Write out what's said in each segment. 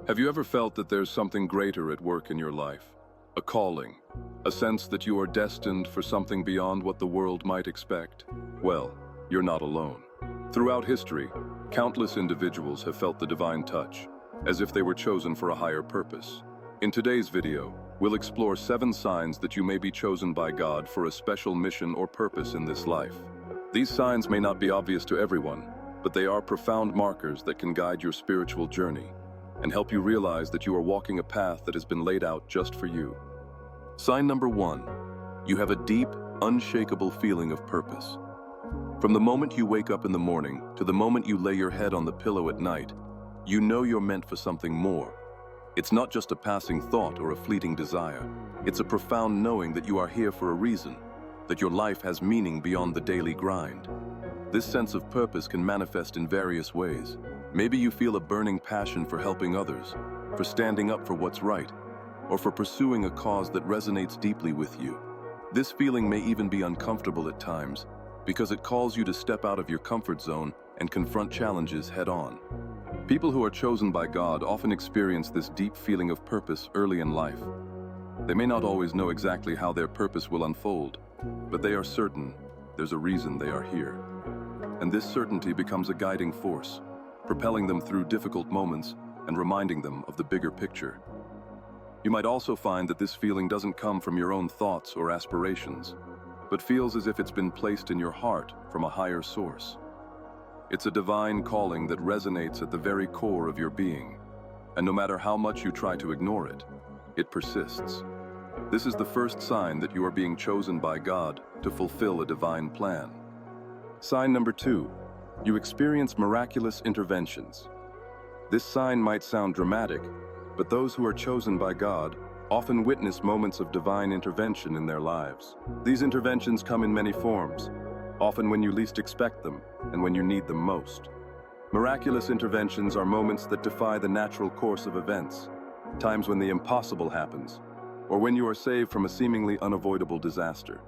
Have you ever felt that there's something greater at work in your life? A calling, a sense that you are destined for something beyond what the world might expect? Well, you're not alone. Throughout history, countless individuals have felt the divine touch, as if they were chosen for a higher purpose. In today's video, we'll explore 7 signs that you may be chosen by God for a special mission or purpose in this life. These signs may not be obvious to everyone, but they are profound markers that can guide your spiritual journey and help you realize that you are walking a path that has been laid out just for you. Sign number 1, you have a deep, unshakable feeling of purpose. From the moment you wake up in the morning to the moment you lay your head on the pillow at night, you know you're meant for something more. It's not just a passing thought or a fleeting desire. It's a profound knowing that you are here for a reason, that your life has meaning beyond the daily grind. This sense of purpose can manifest in various ways. Maybe you feel a burning passion for helping others, for standing up for what's right, or for pursuing a cause that resonates deeply with you. This feeling may even be uncomfortable at times, because it calls you to step out of your comfort zone and confront challenges head-on. People who are chosen by God often experience this deep feeling of purpose early in life. They may not always know exactly how their purpose will unfold, but they are certain there's a reason they are here. And this certainty becomes a guiding force, propelling them through difficult moments and reminding them of the bigger picture. You might also find that this feeling doesn't come from your own thoughts or aspirations, but feels as if it's been placed in your heart from a higher source. It's a divine calling that resonates at the very core of your being, and no matter how much you try to ignore it, it persists. This is the first sign that you are being chosen by God to fulfill a divine plan. Sign number 2, you experience miraculous interventions. This sign might sound dramatic, but those who are chosen by God often witness moments of divine intervention in their lives. These interventions come in many forms, often when you least expect them and when you need them most. Miraculous interventions are moments that defy the natural course of events, times when the impossible happens, or when you are saved from a seemingly unavoidable disaster.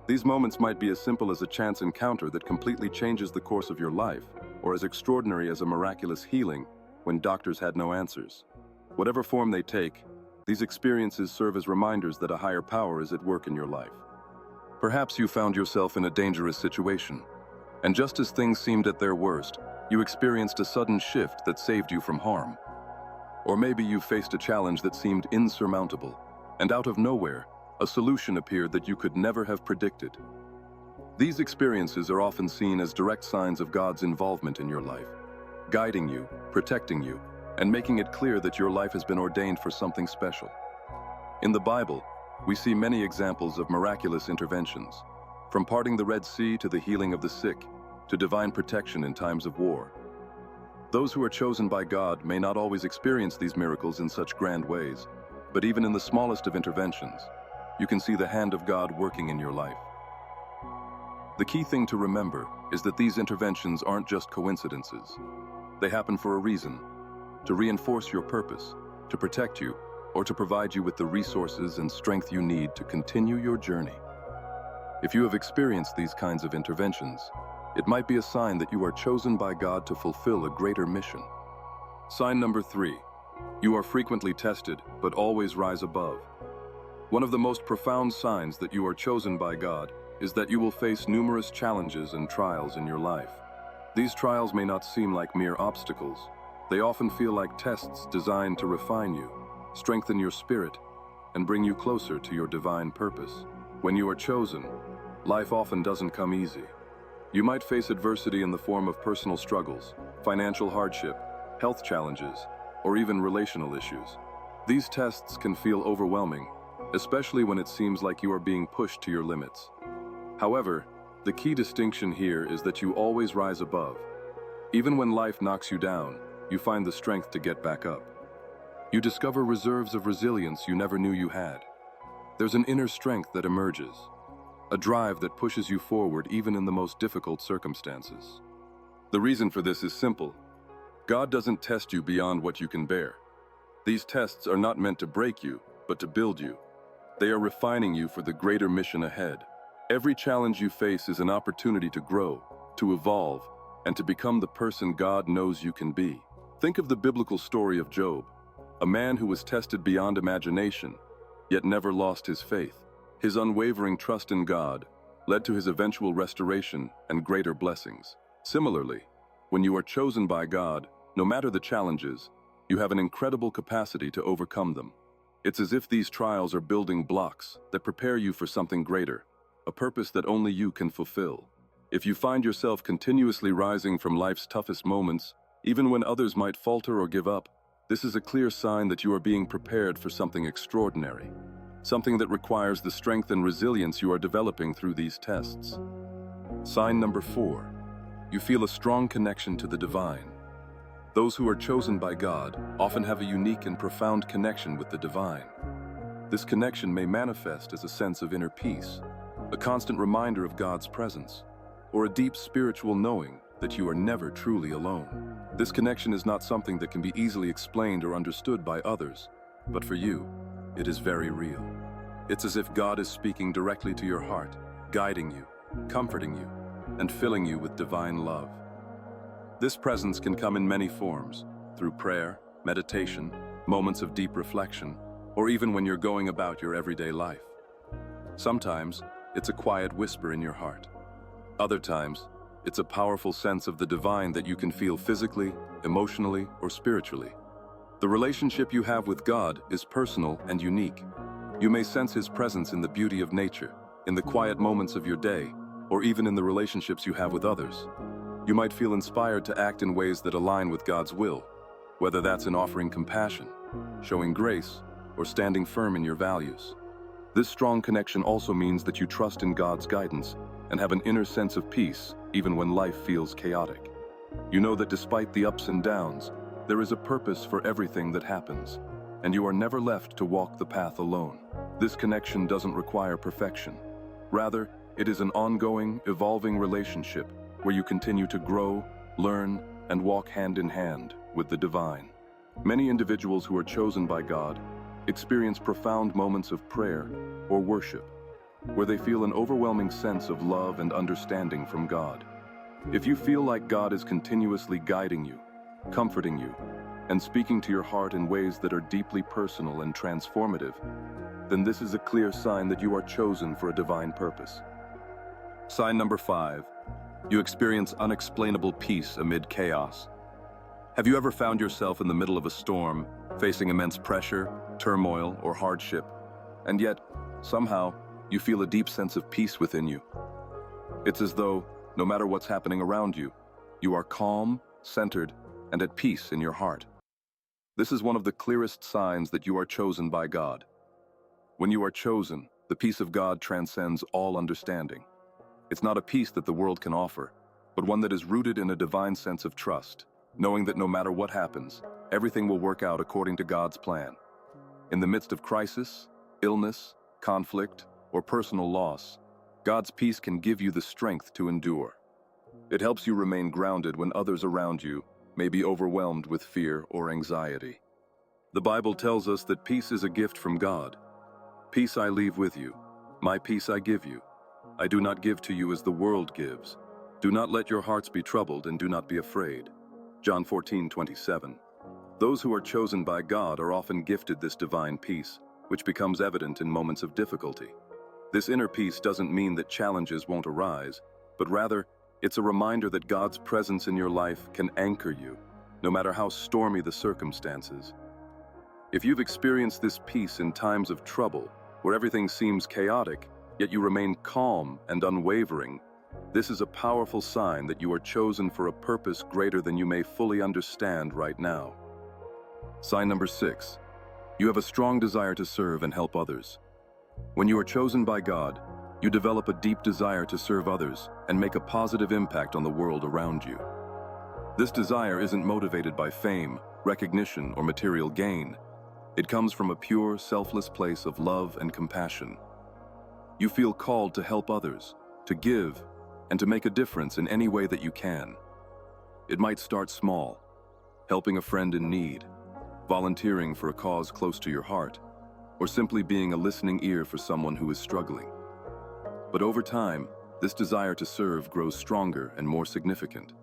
These moments might be as simple as a chance encounter that completely changes the course of your life, or as extraordinary as a miraculous healing when doctors had no answers. Whatever form they take, these experiences serve as reminders that a higher power is at work in your life. Perhaps you found yourself in a dangerous situation, and just as things seemed at their worst, you experienced a sudden shift that saved you from harm. Or maybe you faced a challenge that seemed insurmountable, and out of nowhere, a solution appeared that you could never have predicted. These experiences are often seen as direct signs of God's involvement in your life, guiding you, protecting you, and making it clear that your life has been ordained for something special. In the Bible, we see many examples of miraculous interventions, from parting the Red Sea to the healing of the sick, to divine protection in times of war. Those who are chosen by God may not always experience these miracles in such grand ways, but even in the smallest of interventions, you can see the hand of God working in your life. The key thing to remember is that these interventions aren't just coincidences. They happen for a reason, to reinforce your purpose, to protect you, or to provide you with the resources and strength you need to continue your journey. If you have experienced these kinds of interventions, it might be a sign that you are chosen by God to fulfill a greater mission. Sign number 3, you are frequently tested, but always rise above. One of the most profound signs that you are chosen by God is that you will face numerous challenges and trials in your life. These trials may not seem like mere obstacles. They often feel like tests designed to refine you, strengthen your spirit, and bring you closer to your divine purpose. When you are chosen, life often doesn't come easy. You might face adversity in the form of personal struggles, financial hardship, health challenges, or even relational issues. These tests can feel overwhelming, especially when it seems like you are being pushed to your limits. However, the key distinction here is that you always rise above. Even when life knocks you down, you find the strength to get back up. You discover reserves of resilience you never knew you had. There's an inner strength that emerges, a drive that pushes you forward even in the most difficult circumstances. The reason for this is simple. God doesn't test you beyond what you can bear. These tests are not meant to break you, but to build you. They are refining you for the greater mission ahead. Every challenge you face is an opportunity to grow, to evolve, and to become the person God knows you can be. Think of the biblical story of Job. a man who was tested beyond imagination, yet never lost his faith. His unwavering trust in God led to his eventual restoration and greater blessings. Similarly, when you are chosen by God, no matter the challenges, you have an incredible capacity to overcome them. It's as if these trials are building blocks that prepare you for something greater, a purpose that only you can fulfill. If you find yourself continuously rising from life's toughest moments, even when others might falter or give up, this is a clear sign that you are being prepared for something extraordinary, something that requires the strength and resilience you are developing through these tests. Sign number 4. You feel a strong connection to the divine. Those who are chosen by God often have a unique and profound connection with the divine. This connection may manifest as a sense of inner peace, a constant reminder of God's presence, or a deep spiritual knowing that you are never truly alone. This connection is not something that can be easily explained or understood by others, but for you, it is very real. It's as if God is speaking directly to your heart, guiding you, comforting you, and filling you with divine love. This presence can come in many forms, through prayer, meditation, moments of deep reflection, or even when you're going about your everyday life. Sometimes, it's a quiet whisper in your heart. Other times, it's a powerful sense of the divine that you can feel physically, emotionally, or spiritually. The relationship you have with God is personal and unique. You may sense His presence in the beauty of nature, in the quiet moments of your day, or even in the relationships you have with others. You might feel inspired to act in ways that align with God's will, whether that's in offering compassion, showing grace, or standing firm in your values. This strong connection also means that you trust in God's guidance and have an inner sense of peace, even when life feels chaotic. You know that despite the ups and downs, there is a purpose for everything that happens, and you are never left to walk the path alone. This connection doesn't require perfection. Rather, it is an ongoing, evolving relationship where you continue to grow, learn, and walk hand in hand with the divine. Many individuals who are chosen by God experience profound moments of prayer or worship, where they feel an overwhelming sense of love and understanding from God. If you feel like God is continuously guiding you, comforting you, and speaking to your heart in ways that are deeply personal and transformative, then this is a clear sign that you are chosen for a divine purpose. Sign number 5. You experience unexplainable peace amid chaos. Have you ever found yourself in the middle of a storm, facing immense pressure, turmoil, or hardship, and yet, somehow, you feel a deep sense of peace within you? It's as though, no matter what's happening around you, you are calm, centered, and at peace in your heart. This is one of the clearest signs that you are chosen by God. When you are chosen, the peace of God transcends all understanding. It's not a peace that the world can offer, but one that is rooted in a divine sense of trust, knowing that no matter what happens, everything will work out according to God's plan. In the midst of crisis, illness, conflict, or personal loss, God's peace can give you the strength to endure. It helps you remain grounded when others around you may be overwhelmed with fear or anxiety. The Bible tells us that peace is a gift from God. Peace I leave with you, my peace I give you. I do not give to you as the world gives. Do not let your hearts be troubled and do not be afraid. John 14:27. Those who are chosen by God are often gifted this divine peace, which becomes evident in moments of difficulty. This inner peace doesn't mean that challenges won't arise, but rather, it's a reminder that God's presence in your life can anchor you, no matter how stormy the circumstances. If you've experienced this peace in times of trouble, where everything seems chaotic, yet you remain calm and unwavering, this is a powerful sign that you are chosen for a purpose greater than you may fully understand right now. Sign number 6. You have a strong desire to serve and help others. When you are chosen by God, you develop a deep desire to serve others and make a positive impact on the world around you. This desire isn't motivated by fame, recognition, or material gain. It comes from a pure, selfless place of love and compassion. You feel called to help others, to give, and to make a difference in any way that you can. It might start small, helping a friend in need, volunteering for a cause close to your heart, or simply being a listening ear for someone who is struggling. But over time, this desire to serve grows stronger and more significant.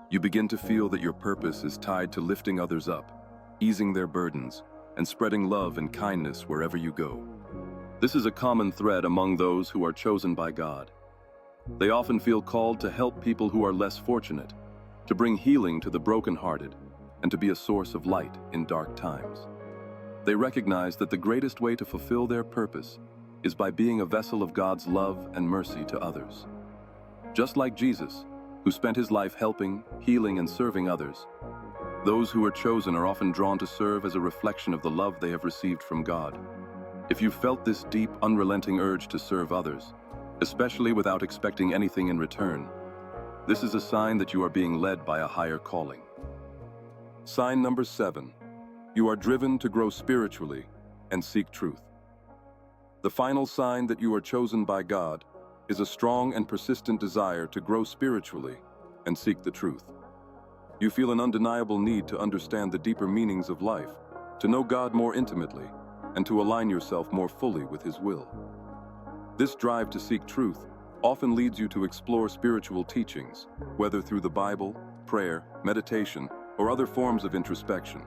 You begin to feel that your purpose is tied to lifting others up, easing their burdens, and spreading love and kindness wherever you go. This is a common thread among those who are chosen by God. They often feel called to help people who are less fortunate, to bring healing to the brokenhearted, and to be a source of light in dark times. They recognize that the greatest way to fulfill their purpose is by being a vessel of God's love and mercy to others. Just like Jesus, who spent his life helping, healing, and serving others, those who are chosen are often drawn to serve as a reflection of the love they have received from God. If you've felt this deep, unrelenting urge to serve others, especially without expecting anything in return, this is a sign that you are being led by a higher calling. Sign number 7. You are driven to grow spiritually and seek truth. The final sign that you are chosen by God is a strong and persistent desire to grow spiritually and seek the truth. You feel an undeniable need to understand the deeper meanings of life, to know God more intimately, and to align yourself more fully with His will. This drive to seek truth often leads you to explore spiritual teachings, whether through the Bible, prayer, meditation, or other forms of introspection.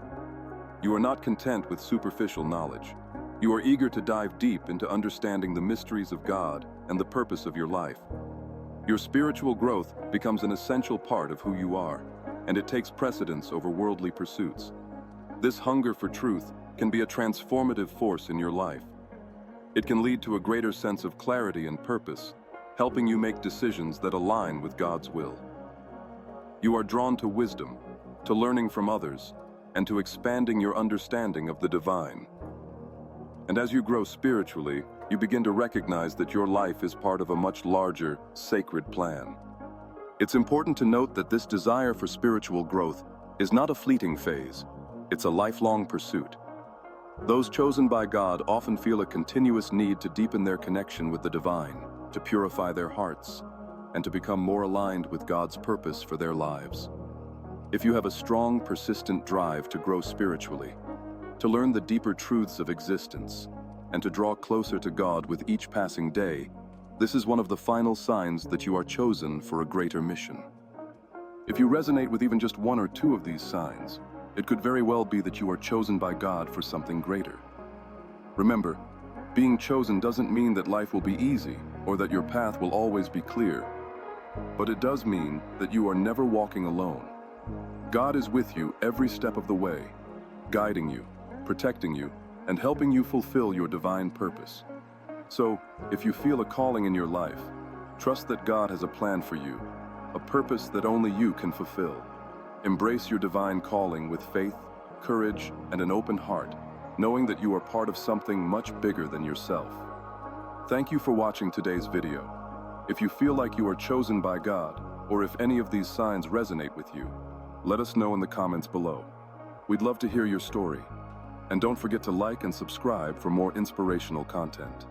You are not content with superficial knowledge. You are eager to dive deep into understanding the mysteries of God and the purpose of your life. Your spiritual growth becomes an essential part of who you are, and it takes precedence over worldly pursuits. This hunger for truth can be a transformative force in your life. It can lead to a greater sense of clarity and purpose, helping you make decisions that align with God's will. You are drawn to wisdom, to learning from others, and to expanding your understanding of the divine. And as you grow spiritually, you begin to recognize that your life is part of a much larger, sacred plan. It's important to note that this desire for spiritual growth is not a fleeting phase. It's a lifelong pursuit. Those chosen by God often feel a continuous need to deepen their connection with the divine, to purify their hearts, and to become more aligned with God's purpose for their lives. If you have a strong, persistent drive to grow spiritually, to learn the deeper truths of existence, and to draw closer to God with each passing day, this is one of the final signs that you are chosen for a greater mission. If you resonate with even just one or two of these signs, it could very well be that you are chosen by God for something greater. Remember, being chosen doesn't mean that life will be easy or that your path will always be clear, but it does mean that you are never walking alone. God is with you every step of the way, guiding you, protecting you, and helping you fulfill your divine purpose. So, if you feel a calling in your life, trust that God has a plan for you, a purpose that only you can fulfill. Embrace your divine calling with faith, courage, and an open heart, knowing that you are part of something much bigger than yourself. Thank you for watching today's video. If you feel like you are chosen by God, or if any of these signs resonate with you, let us know in the comments below. We'd love to hear your story. And don't forget to like and subscribe for more inspirational content.